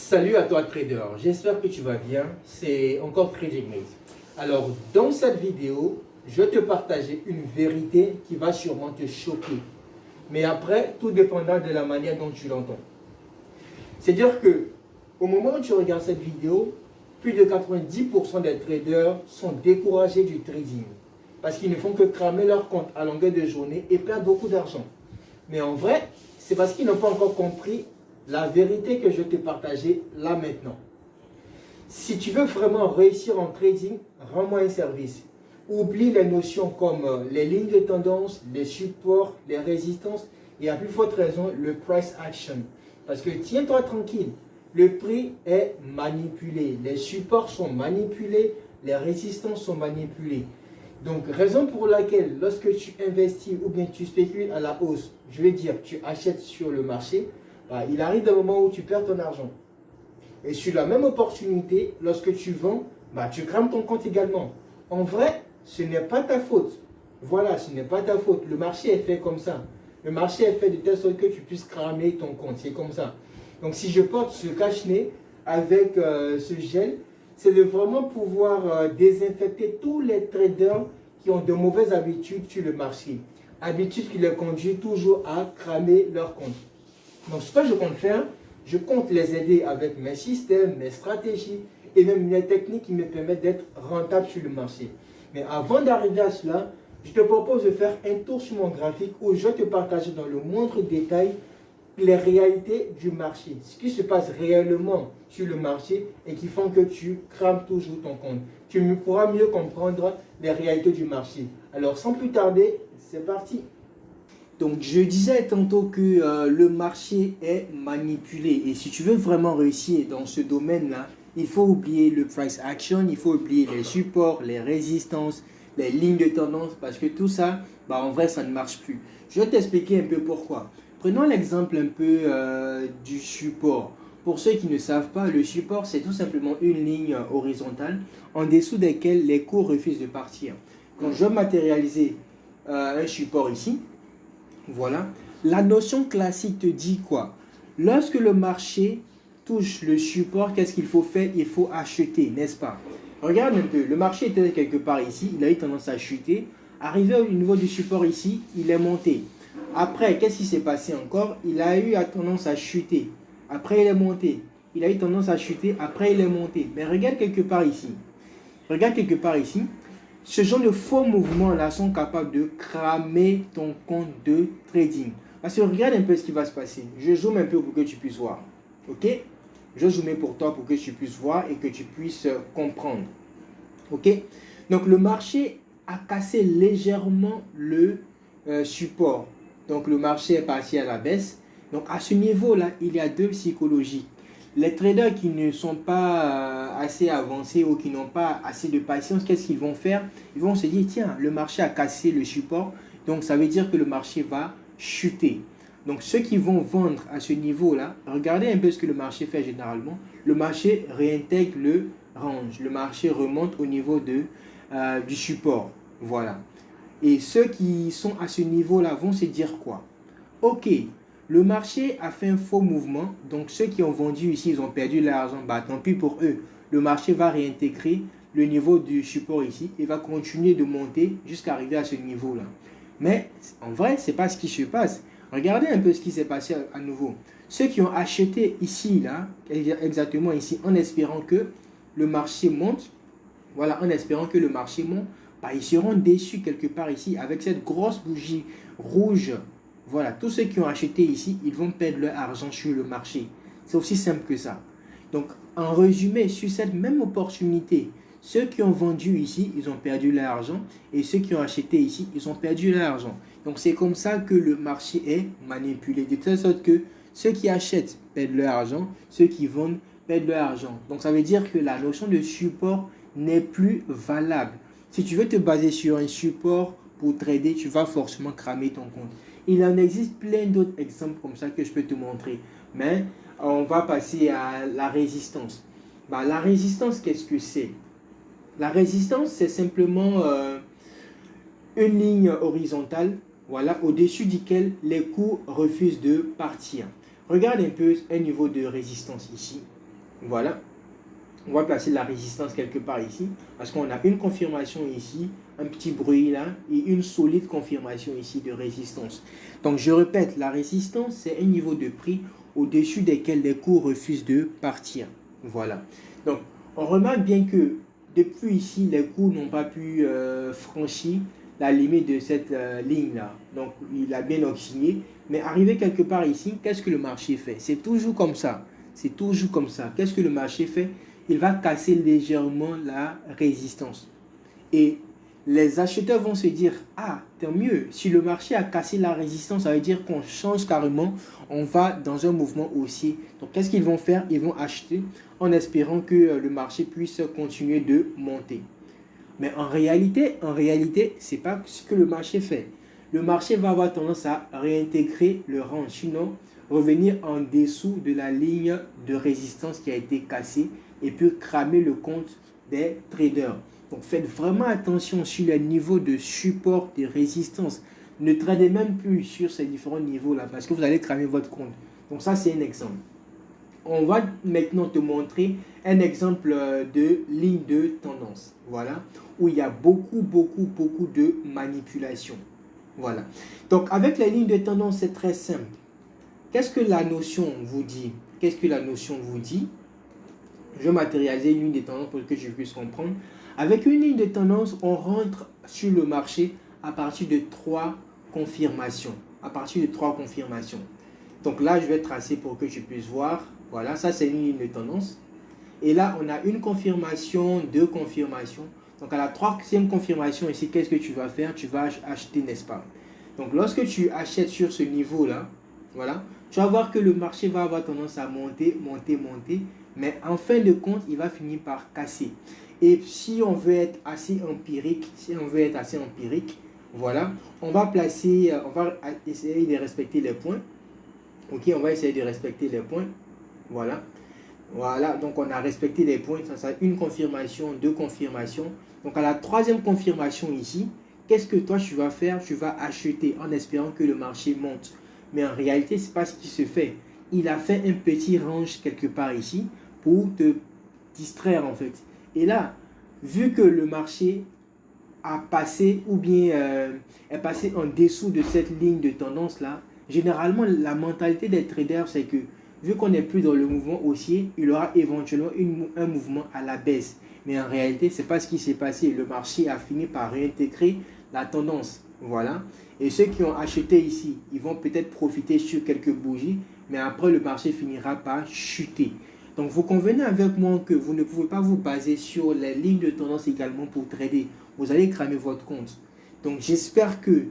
Salut à toi trader, j'espère que tu vas bien, c'est encore TradingMate. Alors dans cette vidéo, je vais te partager une vérité qui va sûrement te choquer. Mais après, tout dépendra de la manière dont tu l'entends. C'est-à-dire que au moment où tu regardes cette vidéo, plus de 90% des traders sont découragés du trading. Parce qu'ils ne font que cramer leur compte à longueur de journée et perdent beaucoup d'argent. Mais en vrai, c'est parce qu'ils n'ont pas encore compris la vérité que je vais te partager là maintenant. Si tu veux vraiment réussir en trading, rends-moi un service. Oublie les notions comme les lignes de tendance, les supports, les résistances et à plus forte raison le price action. Parce que tiens-toi tranquille, le prix est manipulé, les supports sont manipulés, les résistances sont manipulées. Donc, raison pour laquelle lorsque tu investis ou bien tu spécules à la hausse, je vais dire tu achètes sur le marché, il arrive un moment où tu perds ton argent. Et sur la même opportunité, lorsque tu vends, tu crames ton compte également. En vrai, ce n'est pas ta faute. Voilà, ce n'est pas ta faute. Le marché est fait comme ça. Le marché est fait de telle sorte que tu puisses cramer ton compte. C'est comme ça. Donc, si je porte ce cache-nez avec ce gel, c'est de vraiment pouvoir désinfecter tous les traders qui ont de mauvaises habitudes sur le marché. Habitudes qui les conduisent toujours à cramer leur compte. Donc, ce que je compte faire, je compte les aider avec mes systèmes, mes stratégies et même les techniques qui me permettent d'être rentable sur le marché. Mais avant d'arriver à cela, je te propose de faire un tour sur mon graphique où je vais te partager dans le moindre détail les réalités du marché, ce qui se passe réellement sur le marché et qui font que tu crames toujours ton compte. Tu pourras mieux comprendre les réalités du marché. Alors, sans plus tarder, c'est parti. Donc, je disais tantôt que le marché est manipulé. Et si tu veux vraiment réussir dans ce domaine-là, il faut oublier le price action, il faut oublier les supports, les résistances, les lignes de tendance, parce que tout ça, en vrai, ça ne marche plus. Je vais t'expliquer un peu pourquoi. Prenons l'exemple un peu du support. Pour ceux qui ne savent pas, le support, c'est tout simplement une ligne horizontale en dessous desquelles les cours refusent de partir. Donc, je vais matérialiser un support ici. Voilà. La notion classique te dit quoi? Lorsque le marché touche le support, qu'est-ce qu'il faut faire? Il faut acheter, n'est-ce pas? Regarde un peu, le marché était quelque part ici, il a eu tendance à chuter. Arrivé au niveau du support ici, il est monté. Après, qu'est-ce qui s'est passé encore? Il a eu tendance à chuter. Après, il est monté. Il a eu tendance à chuter. Après, il est monté. Mais regarde quelque part ici. Regarde quelque part ici. Ce genre de faux mouvements-là sont capables de cramer ton compte de trading. Parce que regarde un peu ce qui va se passer. Je zoome un peu pour que tu puisses voir. Ok? Je zoome pour toi pour que tu puisses voir et que tu puisses comprendre. Ok? Donc, le marché a cassé légèrement le support. Donc, le marché est parti à la baisse. Donc, à ce niveau-là, il y a deux psychologies. Les traders qui ne sont pas assez avancés ou qui n'ont pas assez de patience, qu'est-ce qu'ils vont faire? Ils vont se dire, tiens, le marché a cassé le support, donc ça veut dire que le marché va chuter. Donc ceux qui vont vendre à ce niveau-là, regardez un peu ce que le marché fait généralement. Le marché réintègre le range, le marché remonte au niveau du support. Voilà. Et ceux qui sont à ce niveau-là vont se dire quoi? Ok. Le marché a fait un faux mouvement, donc ceux qui ont vendu ici, ils ont perdu l'argent, tant pis pour eux. Le marché va réintégrer le niveau du support ici et va continuer de monter jusqu'à arriver à ce niveau-là. Mais en vrai, ce n'est pas ce qui se passe. Regardez un peu ce qui s'est passé à nouveau. Ceux qui ont acheté ici, là, exactement ici, en espérant que le marché monte, voilà, en espérant que le marché monte, ils seront déçus quelque part ici avec cette grosse bougie rouge. Voilà, tous ceux qui ont acheté ici, ils vont perdre leur argent sur le marché. C'est aussi simple que ça. Donc, en résumé, sur cette même opportunité, ceux qui ont vendu ici, ils ont perdu leur argent. Et ceux qui ont acheté ici, ils ont perdu leur argent. Donc, c'est comme ça que le marché est manipulé. De telle sorte que ceux qui achètent perdent leur argent, ceux qui vendent perdent leur argent. Donc, ça veut dire que la notion de support n'est plus valable. Si tu veux te baser sur un support pour trader, tu vas forcément cramer ton compte. Il en existe plein d'autres exemples comme ça que je peux te montrer. Mais on va passer à la résistance. La résistance, qu'est-ce que c'est? La résistance, c'est simplement une ligne horizontale, voilà, au-dessus duquel les cours refusent de partir. Regarde un peu un niveau de résistance ici. Voilà. On va placer la résistance quelque part ici, parce qu'on a une confirmation ici, un petit bruit là, et une solide confirmation ici de résistance. Donc je répète, la résistance, c'est un niveau de prix au-dessus desquels les cours refusent de partir. Voilà. Donc on remarque bien que depuis ici, les cours n'ont pas pu franchir la limite de cette ligne-là. Donc il a bien oscillé, mais arrivé quelque part ici, qu'est-ce que le marché fait? C'est toujours comme ça. C'est toujours comme ça. Qu'est-ce que le marché fait? Il va casser légèrement la résistance. Et les acheteurs vont se dire, ah, tant mieux, si le marché a cassé la résistance, ça veut dire qu'on change carrément, on va dans un mouvement haussier. Donc, qu'est-ce qu'ils vont faire? Ils vont acheter en espérant que le marché puisse continuer de monter. Mais en réalité, ce n'est pas ce que le marché fait. Le marché va avoir tendance à réintégrer le range, sinon revenir en dessous de la ligne de résistance qui a été cassée et puis cramer le compte des traders. Donc faites vraiment attention sur les niveaux de support, de résistance. Ne tradez même plus sur ces différents niveaux-là parce que vous allez cramer votre compte. Donc ça, c'est un exemple. On va maintenant te montrer un exemple de ligne de tendance. Voilà. Où il y a beaucoup de manipulation. Voilà. Donc avec les lignes de tendance, c'est très simple. Qu'est-ce que la notion vous dit? Qu'est-ce que la notion vous dit? Je vais matérialiser une ligne de tendance pour que je puisse comprendre. Avec une ligne de tendance, on rentre sur le marché à partir de 3 confirmations. À partir de 3 confirmations. Donc là, je vais tracer pour que tu puisses voir. Voilà, ça c'est une ligne de tendance. Et là, on a une confirmation, 2 confirmations. Donc à la 3e confirmation ici, qu'est-ce que tu vas faire? Tu vas acheter, n'est-ce pas? Donc lorsque tu achètes sur ce niveau-là, voilà, tu vas voir que le marché va avoir tendance à monter. Mais en fin de compte, il va finir par casser. Et si on veut être assez empirique, voilà, on va essayer de respecter les points. Ok, on va essayer de respecter les points. Voilà. Voilà, donc on a respecté les points. Ça une confirmation, 2 confirmations. Donc à la 3e confirmation ici, qu'est-ce que toi tu vas faire? Tu vas acheter en espérant que le marché monte. Mais en réalité, ce n'est pas ce qui se fait. Il a fait un petit range quelque part ici pour te distraire en fait. Et là, vu que le marché a passé ou bien est passé en dessous de cette ligne de tendance là, généralement la mentalité des traders c'est que vu qu'on n'est plus dans le mouvement haussier, il y aura éventuellement un mouvement à la baisse. Mais en réalité, ce n'est pas ce qui s'est passé. Le marché a fini par réintégrer la tendance. Voilà. Et ceux qui ont acheté ici, ils vont peut-être profiter sur quelques bougies, mais après le marché finira par chuter. Donc vous convenez avec moi que vous ne pouvez pas vous baser sur les lignes de tendance également pour trader. Vous allez cramer votre compte. Donc j'espère que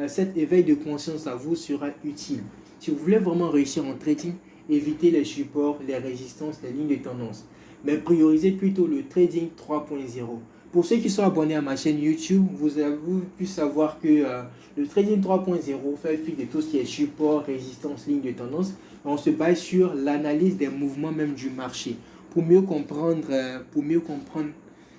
cet éveil de conscience à vous sera utile. Si vous voulez vraiment réussir en trading, évitez les supports, les résistances, les lignes de tendance. Mais priorisez plutôt le trading 3.0. Pour ceux qui sont abonnés à ma chaîne YouTube, vous avez pu savoir que le trading 3.0 fait fi de tout ce qui est support, résistance, ligne de tendance. On se base sur l'analyse des mouvements même du marché pour mieux comprendre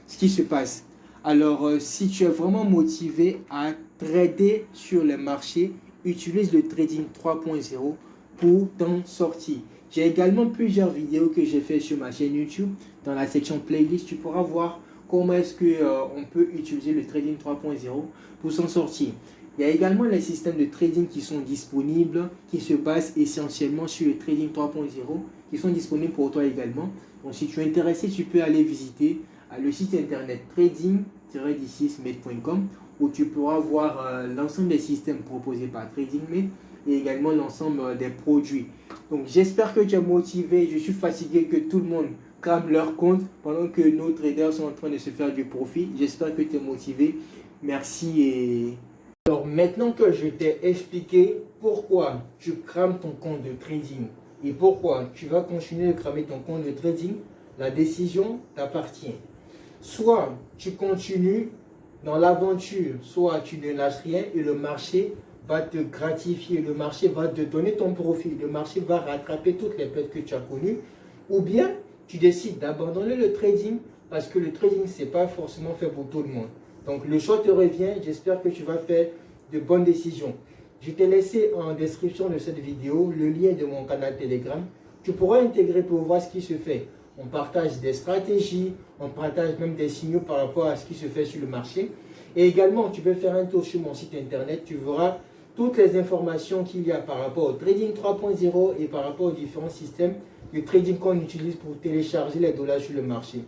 ce qui se passe. Alors, si tu es vraiment motivé à trader sur le marché, utilise le trading 3.0 pour t'en sortir. J'ai également plusieurs vidéos que j'ai fait sur ma chaîne YouTube. Dans la section playlist, tu pourras voir comment est-ce qu'on peut utiliser le trading 3.0 pour s'en sortir. Il y a également les systèmes de trading qui sont disponibles, qui se basent essentiellement sur le trading 3.0, qui sont disponibles pour toi également. Donc si tu es intéressé, tu peux aller visiter le site internet trading-d6mate.com où tu pourras voir l'ensemble des systèmes proposés par TradingMate et également l'ensemble des produits. Donc j'espère que tu es motivé. Je suis fatigué que tout le monde crame leur compte pendant que nos traders sont en train de se faire du profit. J'espère que tu es motivé. Merci et... Alors maintenant que je t'ai expliqué pourquoi tu crames ton compte de trading et pourquoi tu vas continuer de cramer ton compte de trading, la décision t'appartient. Soit tu continues dans l'aventure, soit tu ne lâches rien et le marché va te gratifier, le marché va te donner ton profit, le marché va rattraper toutes les pertes que tu as connues, ou bien tu décides d'abandonner le trading parce que le trading, ce n'est pas forcément fait pour tout le monde. Donc le choix te revient, j'espère que tu vas faire de bonnes décisions. Je t'ai laissé en description de cette vidéo le lien de mon canal Telegram. Tu pourras intégrer pour voir ce qui se fait. On partage des stratégies, on partage même des signaux par rapport à ce qui se fait sur le marché. Et également, tu peux faire un tour sur mon site internet, tu verras toutes les informations qu'il y a par rapport au trading 3.0 et par rapport aux différents systèmes de trading qu'on utilise pour télécharger les dollars sur le marché.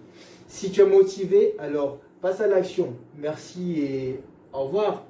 Si tu es motivé, alors passe à l'action. Merci et au revoir.